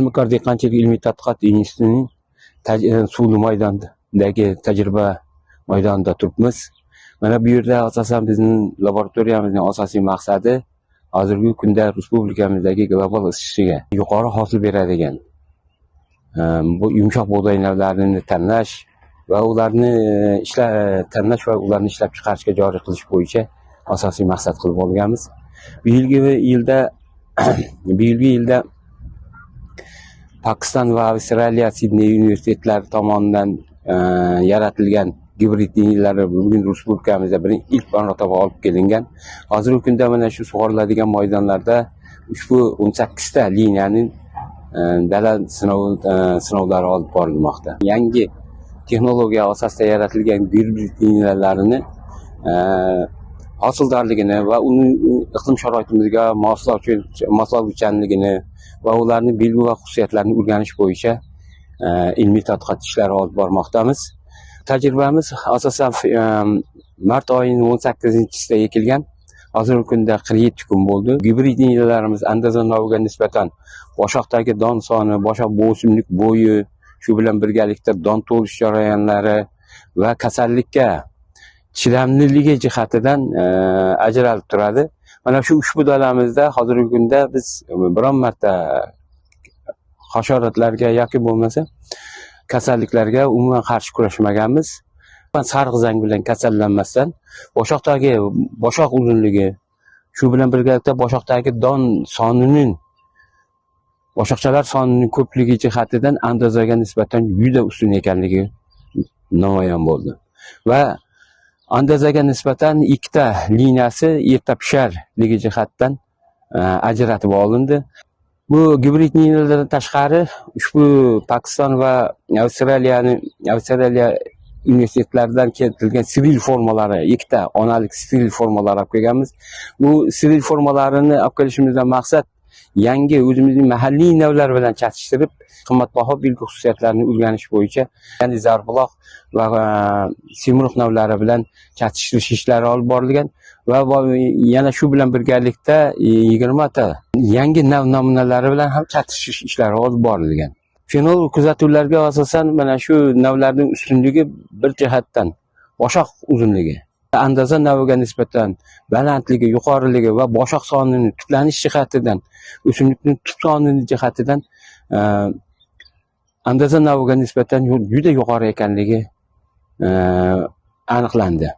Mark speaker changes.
Speaker 1: Ilmikor dehqonchilik ilmiy tadqiqot institutining suvli maydondagi tajriba maydonida turibmiz. Mana bu yerda asosan bizning laboratoriyamizning asosiy maqsadi hozirgi kunda respublikamizdagi global isishiga yuqori hosil beradigan bu yumshoq bug'doy navlarini tanlash va ularni ishlab chiqarishga joriy qilish bo'yicha asosiy maqsad qilib olganmiz. Bu yilgi yilda Pokiston va Avstraliya Sidney universitetlari tomonidan yaratilgan gibrid liniyalar bugun respublikamizda ilk marotaba olib kelingan. Hozirgi kunda mana shu sug'oriladigan maydonlarda ushbu 18 ta liniyaning dala sinovlari olib borilmoqda. Yangi texnologiya asosida yaratilgan gibrid liniyalarini hosildorligini va uning iqlim sharoitimizga moslovchanligini va ularning belgi va xususiyatlarini o'rganish bo'yicha ilmiy tadqiqot ishlari olib bormoqdamiz. Tajribamiz asosan mart oyining 18-sida ekilgan. Hozirgi kunda 47 kun bo'ldi. Gibrid liniyalarimiz andoza naviga nisbatan boshoqdagi don soni, boshoq o'simlik bo'yi, shu bilan birgalikda don to'lish jarayonlari va kasallikka chidamliligi jihatidan ajralib turadi. Mana shu ushbu dalamizda hozirgi kunda biz biron marta hasharotlarga yoki bo'lmasa kasalliklarga umuman qarshi kurashmaganmiz. Sariq zang bilan kasallanmasdan boshoq uzunligi, shu bilan birgalikda boshoqdagi don sonining, boshoqchalar sonining ko'pligi jihatidan andozaga nisbatan juda ustun ekanligi namoyon bo'ldi. Va andozaga nisbatan ikkita liniyasi erta pisharligi jihatdan ajratib olindi. Bu gibrid liniyalardan tashqari ushbu Pokiston va Avstraliya universitetlaridan keltirilgan steril formalari, ikkita onalik steril formalar olib kelganmiz. Bu steril formalarini olib kelishimizdan maqsad yangi o'zimizning mahalliy navlar bilan chatishtirib, qimmatbaho belgi xususiyatlarini o'rganish bo'yicha, ya'ni zarbuloq va semruq navlari bilan chatishtirish ishlari olib borilgan va yana shu bilan birgalikda 20 ta yangi nav namunalari bilan ham chatishish ishlari olib borilgan. Fenol kuzatuvlarga asosan mana shu navlarning ustunligi bir jihatdan boshoq uzunligi, andoza naviga nisbatan balandligi, yuqoriligi va boshoq sonining tiklanish jihatidan, o'simlikning tub sonini jihatidan andoza naviga nisbatan juda yuqori ekanligi aniqlandi.